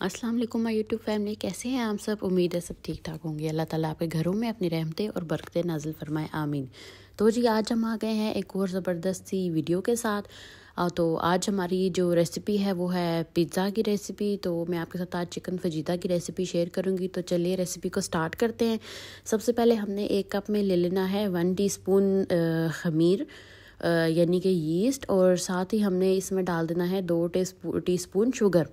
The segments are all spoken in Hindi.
अस्सलाम वालेकुम माय यूट्यूब फैमिली, कैसे हैं आप सब। उम्मीद है सब ठीक ठाक होंगे। अल्लाह ताला आपके घरों में अपनी रहमतें और बरकतें नाजिल फरमाए, आमीन। तो जी आज हम आ गए हैं एक और ज़बरदस्त सी वीडियो के साथ। तो आज हमारी जो रेसिपी है वो है पिज़्ज़ा की रेसिपी। तो मैं आपके साथ आज चिकन फजीदा की रेसिपी शेयर करूँगी। तो चलिए रेसिपी को स्टार्ट करते हैं। सबसे पहले हमने एक कप में ले लेना है 1 टीस्पून खमीर यानी कि यीस्ट, और साथ ही हमने इसमें डाल देना है 2 टीस्पून शुगर।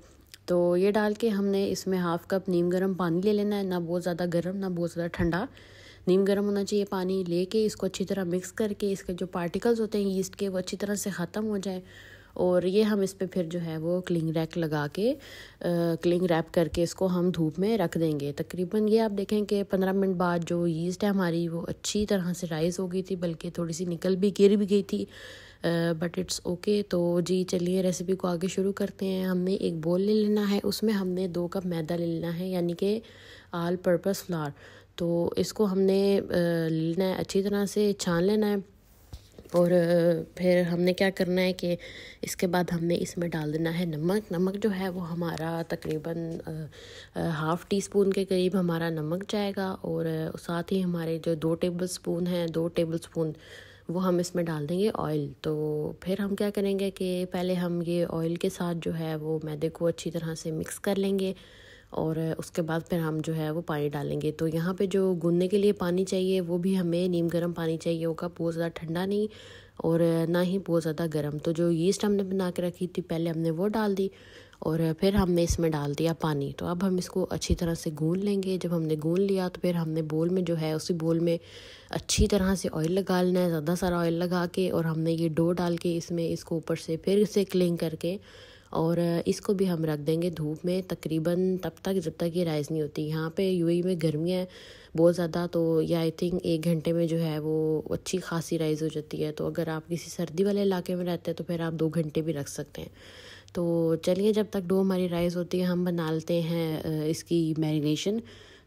तो ये डाल के हमने इसमें हाफ़ कप नीम गर्म पानी ले लेना है, ना बहुत ज़्यादा गर्म ना बहुत ज़्यादा ठंडा, नीम गर्म होना चाहिए पानी। लेके इसको अच्छी तरह मिक्स करके इसके जो पार्टिकल्स होते हैं यीस्ट के वो अच्छी तरह से ख़त्म हो जाए। और ये हम इस पे फिर जो है वो क्लिंग रैक लगा के क्लिंग रैप करके इसको हम धूप में रख देंगे। तकरीबन ये आप देखें कि 15 मिनट बाद जो यीस्ट है हमारी वो अच्छी तरह से राइज़ हो गई थी, बल्कि थोड़ी सी निकल भी गिर भी गई थी, बट इट्स ओके। तो जी चलिए रेसिपी को आगे शुरू करते हैं। हमने एक बोल ले लेना है, उसमें हमने 2 कप मैदा ले लेना है यानी कि ऑल पर्पस फ्लावर। तो इसको हमने लेना है, अच्छी तरह से छान लेना है। और फिर हमने क्या करना है कि इसके बाद हमने इसमें डाल देना है नमक। नमक जो है वो हमारा तकरीबन हाफ़ टी स्पून के करीब हमारा नमक जाएगा। और साथ ही हमारे जो 2 टेबल स्पून हैं, 2 टेबल स्पून वो हम इसमें डाल देंगे ऑयल। तो फिर हम क्या करेंगे कि पहले हम ये ऑयल के साथ जो है वो मैदे को अच्छी तरह से मिक्स कर लेंगे, और उसके बाद फिर हम जो है वो पानी डालेंगे। तो यहाँ पे जो गूंदने के लिए पानी चाहिए वो भी हमें नीम गर्म पानी चाहिए होगा, बहुत ज़्यादा ठंडा नहीं और ना ही बहुत ज़्यादा गर्म। तो जो यीस्ट हमने बना के रखी थी पहले हमने वो डाल दी, और फिर हमने इसमें डाल दिया पानी। तो अब हम इसको अच्छी तरह से गूंद लेंगे। जब हमने गूंद लिया तो फिर हमने बोल में जो है उसी बोल में अच्छी तरह से ऑयल लगा लेना है, ज़्यादा सारा ऑयल लगा के, और हमने ये डो डाल के इसमें इसको ऊपर से फिर से क्लिंग करके, और इसको भी हम रख देंगे धूप में तकरीबन तब तक जब तक ये राइज़ नहीं होती। यहाँ पे यूएई में गर्मियाँ है बहुत ज़्यादा, तो ये आई थिंक 1 घंटे में जो है वो अच्छी खासी राइज़ हो जाती है। तो अगर आप किसी सर्दी वाले इलाके में रहते हैं तो फिर आप 2 घंटे भी रख सकते हैं। तो चलिए जब तक डो हमारी राइज़ होती है हम बना लेते हैं इसकी मैरिनेशन।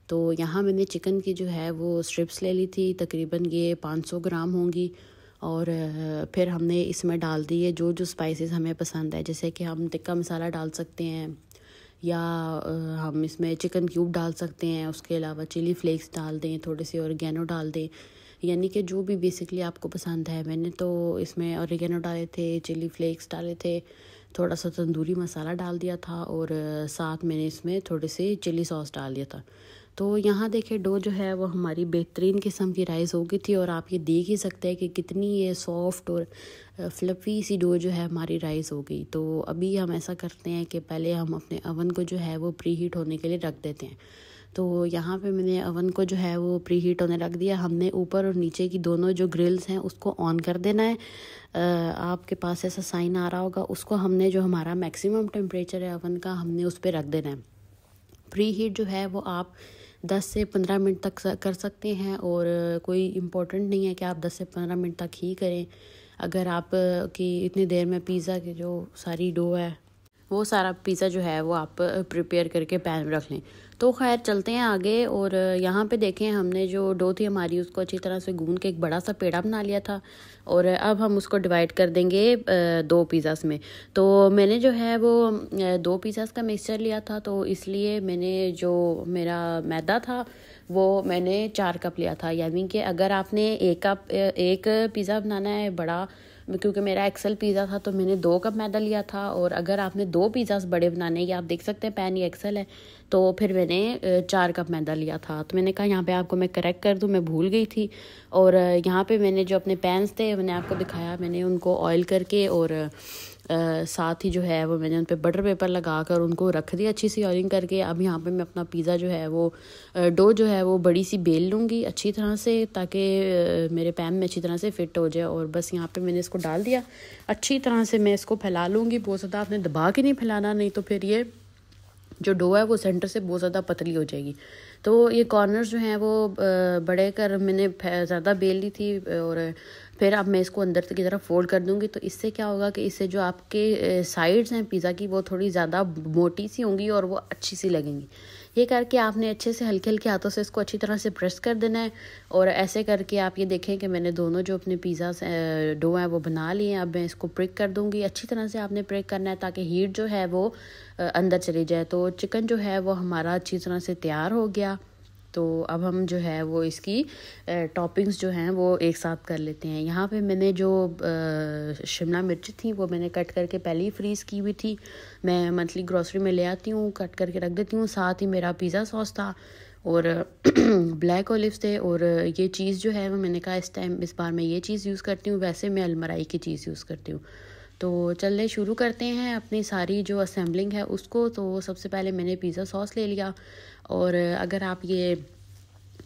तो यहाँ मैंने चिकन की जो है वो स्ट्रिप्स ले ली थी, तकरीबन ये 500 ग्राम होंगी। और फिर हमने इसमें डाल दिए जो जो स्पाइसेस हमें पसंद है, जैसे कि हम टिक्का मसाला डाल सकते हैं, या हम इसमें चिकन क्यूब डाल सकते हैं। उसके अलावा चिली फ्लेक्स डाल दें, थोड़े से ऑरिगेनो डाल दें, यानी कि जो भी बेसिकली आपको पसंद है। मैंने तो इसमें ऑरिगेनो डाले थे, चिली फ्लेक्स डाले थे, थोड़ा सा तंदूरी मसाला डाल दिया था, और साथ मैंने इसमें थोड़ी सी चिली सॉस डाल दिया था। तो यहाँ देखिए डो जो है वो हमारी बेहतरीन किस्म की राइस हो गई थी, और आप ये देख ही सकते हैं कि कितनी ये सॉफ्ट और फ्लफ़ी सी डो जो है हमारी राइस हो गई। तो अभी हम ऐसा करते हैं कि पहले हम अपने अवन को जो है वो प्री हीट होने के लिए रख देते हैं। तो यहाँ पे मैंने अवन को जो है वो प्री हीट होने रख दिया। हमने ऊपर और नीचे की दोनों जो ग्रिल्स हैं उसको ऑन कर देना है। आपके पास ऐसा साइन आ रहा होगा, उसको हमने जो हमारा मैक्सिमम टेम्परेचर है अवन का हमने उस पर रख देना है। प्री हीट जो है वो आप 10 से 15 मिनट तक कर सकते हैं, और कोई इम्पोर्टेंट नहीं है कि आप 10 से 15 मिनट तक ही करें। अगर आप कि इतनी देर में पिज़्ज़ा की जो सारी डो है वो सारा पिज़्ज़ा जो है वो आप प्रिपेयर करके पैन में रख लें। तो खैर चलते हैं आगे। और यहाँ पे देखें हमने जो डो थी हमारी उसको अच्छी तरह से गूंद के एक बड़ा सा पेड़ा बना लिया था, और अब हम उसको डिवाइड कर देंगे 2 पिज़्ज़ास में। तो मैंने जो है वो 2 पिज़्ज़ास का मिक्सचर लिया था, तो इसलिए मैंने जो मेरा मैदा था वो मैंने 4 कप लिया था। यानी कि अगर आपने एक पिज़्ज़ा बनाना है बड़ा, क्योंकि मेरा एक्सेल पिज़्ज़ा था तो मैंने 2 कप मैदा लिया था। और अगर आपने 2 पिज़्ज़ास बड़े बनाने, या आप देख सकते हैं पैन ये एक्सेल है, तो फिर मैंने 4 कप मैदा लिया था। तो मैंने कहा यहाँ पे आपको मैं करेक्ट कर दूँ, मैं भूल गई थी। और यहाँ पे मैंने जो अपने पैन्स थे मैंने आपको दिखाया, मैंने उनको ऑयल करके, और साथ ही जो है वो मैंने उन पर बटर पेपर लगा कर उनको रख दिया अच्छी सी ऑयलिंग करके। अब यहाँ पे मैं अपना पिज़्ज़ा जो है वो डो जो है वो बड़ी सी बेल लूँगी अच्छी तरह से, ताकि मेरे पैन में अच्छी तरह से फिट हो जाए। और बस यहाँ पे मैंने इसको डाल दिया, अच्छी तरह से मैं इसको फैला लूँगी। बहुत ज़्यादा आपने दबा के नहीं फैलाना, नहीं तो फिर ये जो डो है वो सेंटर से बहुत ज़्यादा पतली हो जाएगी। तो ये कॉर्नर्स जो हैं वो बड़े कर मैंने ज़्यादा बेल ली थी, और फिर अब मैं इसको अंदर की तरफ फोल्ड कर दूंगी। तो इससे क्या होगा कि इससे जो आपके साइड्स हैं पिज़्ज़ा की वो थोड़ी ज़्यादा मोटी सी होंगी और वो अच्छी सी लगेंगी। ये करके आपने अच्छे से हल्के हल्के हाथों से इसको अच्छी तरह से प्रेस कर देना है। और ऐसे करके आप ये देखें कि मैंने दोनों जो अपने पिज़्ज़ा डो हैं वो बना लिए हैं। अब मैं इसको प्रिक कर दूंगी। अच्छी तरह से आपने प्रिक करना है ताकि हीट जो है वो अंदर चली जाए। तो चिकन जो है वो हमारा अच्छी तरह से तैयार हो गया। तो अब हम जो है वो इसकी टॉपिंग्स जो हैं वो एक साथ कर लेते हैं। यहाँ पे मैंने जो शिमला मिर्च थी वो मैंने कट करके पहले ही फ्रीज़ की हुई थी। मैं मंथली ग्रोसरी में ले आती हूँ, कट करके रख देती हूँ। साथ ही मेरा पिज़्ज़ा सॉस था और ब्लैक ओलिव्स थे। और ये चीज़ जो है वो मैंने कहा इस बार मैं ये चीज़ यूज़ करती हूँ। वैसे मैं अलमराई की चीज़ यूज़ करती हूँ। तो चलिए शुरू करते हैं अपनी सारी जो असेंबलिंग है उसको। तो सबसे पहले मैंने पिज़्ज़ा सॉस ले लिया। और अगर आप ये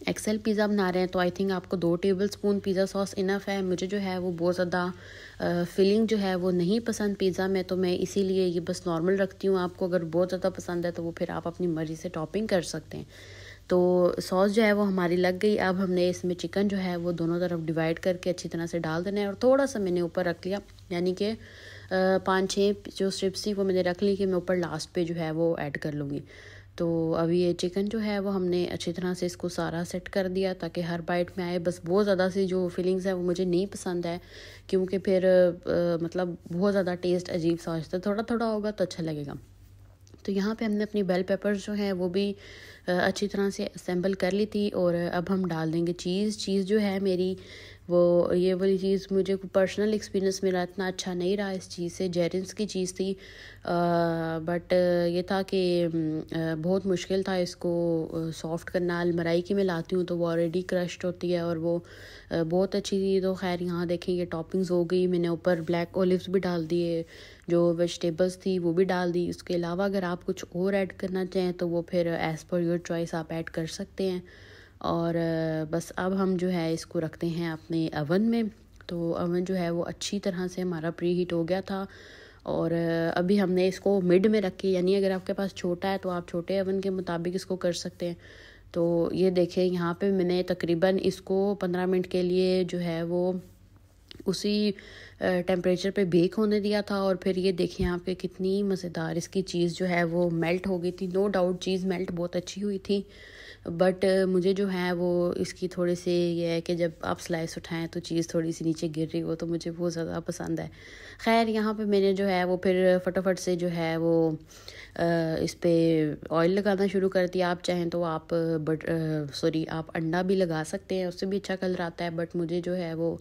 एक्सेल पिज़्ज़ा बना रहे हैं तो आई थिंक आपको 2 टेबलस्पून पिज़्ज़ा सॉस इनफ है। मुझे जो है वो बहुत ज़्यादा फिलिंग जो है वो नहीं पसंद पिज़्ज़ा में, तो मैं इसीलिए ये बस नॉर्मल रखती हूँ। आपको अगर बहुत ज़्यादा पसंद है तो वो फिर आप अपनी मर्ज़ी से टॉपिंग कर सकते हैं। तो सॉस जो है वो हमारी लग गई। अब हमने इसमें चिकन जो है वो दोनों तरफ डिवाइड करके अच्छी तरह से डाल देना है। और थोड़ा सा मैंने ऊपर रख लिया, यानी कि 5-6 जो स्ट्रिप्स थी वो मैंने रख ली कि मैं ऊपर लास्ट पे जो है वो ऐड कर लूँगी। तो अभी ये चिकन जो है वो हमने अच्छी तरह से इसको सारा सेट कर दिया ताकि हर बाइट में आए। बस बहुत ज़्यादा सी जो फीलिंग्स है वो मुझे नहीं पसंद है, क्योंकि फिर मतलब बहुत ज़्यादा टेस्ट अजीब सा होता है। थोड़ा थोड़ा होगा तो अच्छा लगेगा। तो यहाँ पे हमने अपनी बेल पेपर्स जो हैं वो भी अच्छी तरह से असेंबल कर ली थी। और अब हम डाल देंगे चीज़ जो है मेरी वो ये वाली चीज़ मुझे पर्सनल एक्सपीरियंस मेरा इतना अच्छा नहीं रहा इस चीज़ से। जेरिन्स की चीज़ थी, बट ये था कि बहुत मुश्किल था इसको सॉफ्ट करना। अलमराई की मैं लाती हूँ तो वो ऑलरेडी क्रश्ड होती है और वो बहुत अच्छी थी। तो खैर यहाँ देखें ये टॉपिंग्स हो गई। मैंने ऊपर ब्लैक ओलिव्स भी डाल दिए, जो वेजिटेबल्स थी वो भी डाल दी। उसके अलावा अगर आप कुछ और ऐड करना चाहें तो वो फिर एज़ पर योर चॉइस आप ऐड कर सकते हैं। और बस अब हम जो है इसको रखते हैं अपने अवन में। तो अवन जो है वो अच्छी तरह से हमारा प्री हीट हो गया था। और अभी हमने इसको मिड में रखी, यानी अगर आपके पास छोटा है तो आप छोटे अवन के मुताबिक इसको कर सकते हैं। तो ये देखें यहाँ पे मैंने तकरीबन इसको 15 मिनट के लिए जो है वो उसी टेम्परेचर पे बेक होने दिया था। और फिर ये देखें यहाँ पे कितनी मज़ेदार इसकी चीज़ जो है वो मेल्ट हो गई थी। नो डाउट चीज़ मेल्ट बहुत अच्छी हुई थी, बट मुझे जो है वो इसकी थोड़ी सी ये है कि जब आप स्लाइस उठाएं तो चीज़ थोड़ी सी नीचे गिर रही हो, तो मुझे बहुत ज़्यादा पसंद है। खैर यहाँ पे मैंने जो है वो फिर फटाफट से जो है वो इस पे ऑयल लगाना शुरू कर दिया। आप चाहें तो आप आप अंडा भी लगा सकते हैं, उससे भी अच्छा कलर आता है। बट मुझे जो है वो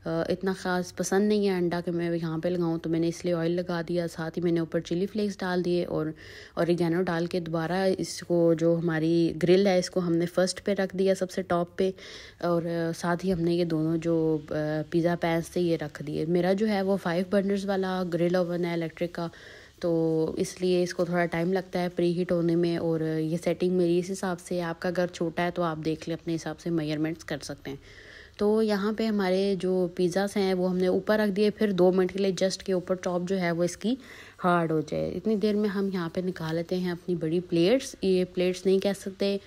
इतना ख़ास पसंद नहीं है अंडा कि मैं यहाँ पे लगाऊँ, तो मैंने इसलिए ऑयल लगा दिया। साथ ही मैंने ऊपर चिली फ्लेक्स डाल दिए और ऑरिगेनो डाल के दोबारा इसको जो हमारी ग्रिल है इसको हमने फर्स्ट पे रख दिया, सबसे टॉप पे। और साथ ही हमने ये दोनों जो पिज़्ज़ा पैन्स थे ये रख दिए। मेरा जो है वो 5 बर्नर्स वाला ग्रिल ओवन है इलेक्ट्रिक का, तो इसलिए इसको थोड़ा टाइम लगता है प्री हीट होने में। और ये सेटिंग मेरी इस हिसाब से, आपका अगर छोटा है तो आप देख लें, अपने हिसाब से मेजरमेंट्स कर सकते हैं। तो यहाँ पे हमारे जो पिज़्ज़ास हैं वो हमने ऊपर रख दिए। फिर 2 मिनट के लिए जस्ट के ऊपर टॉप जो है वो इसकी हार्ड हो जाए, इतनी देर में हम यहाँ पे निकाल लेते हैं अपनी बड़ी प्लेट्स। ये प्लेट्स नहीं कह सकते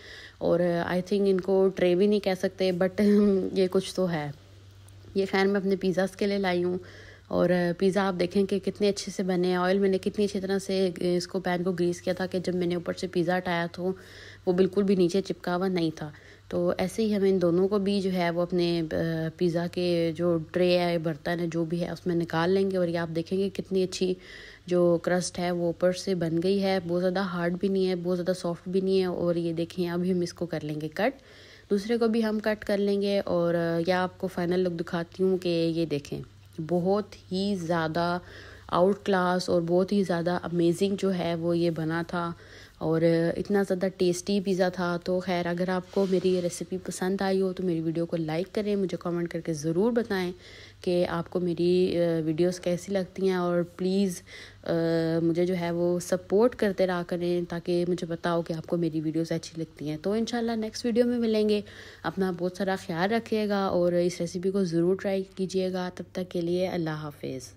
और आई थिंक इनको ट्रे भी नहीं कह सकते, बट ये कुछ तो है। ये खैर मैं अपने पिज़्ज़ास के लिए लाई हूँ। और पिज़्ज़ा आप देखें कि कितने अच्छे से बने हैं। ऑयल मैंने कितनी अच्छी तरह से इसको पैन को ग्रीस किया था कि जब मैंने ऊपर से पिज़्ज़ा हटाया तो वो बिल्कुल भी नीचे चिपका हुआ नहीं था। तो ऐसे ही हम इन दोनों को भी जो है वो अपने पिज़्ज़ा के जो ट्रे है, बर्तन है, जो भी है उसमें निकाल लेंगे। और ये आप देखेंगे कितनी अच्छी जो क्रस्ट है वो ऊपर से बन गई है। बहुत ज़्यादा हार्ड भी नहीं है, बहुत ज़्यादा सॉफ्ट भी नहीं है। और ये देखें अभी हम इसको कर लेंगे कट, दूसरे को भी हम कट कर लेंगे। और या आपको फाइनल लुक दिखाती हूँ कि ये देखें बहुत ही ज़्यादा आउट क्लास और बहुत ही ज़्यादा अमेजिंग जो है वो ये बना था। और इतना ज़्यादा टेस्टी पिज़्ज़ा था। तो खैर अगर आपको मेरी ये रेसिपी पसंद आई हो तो मेरी वीडियो को लाइक करें, मुझे कमेंट करके ज़रूर बताएं कि आपको मेरी वीडियोस कैसी लगती हैं। और प्लीज़ मुझे जो है वो सपोर्ट करते रहा करें ताकि मुझे पता हो कि आपको मेरी वीडियोस अच्छी लगती हैं। तो इंशाल्लाह नेक्स्ट वीडियो में मिलेंगे। अपना बहुत सारा ख्याल रखिएगा और इस रेसिपी को ज़रूर ट्राई कीजिएगा। तब तक के लिए अल्लाह हाफिज़।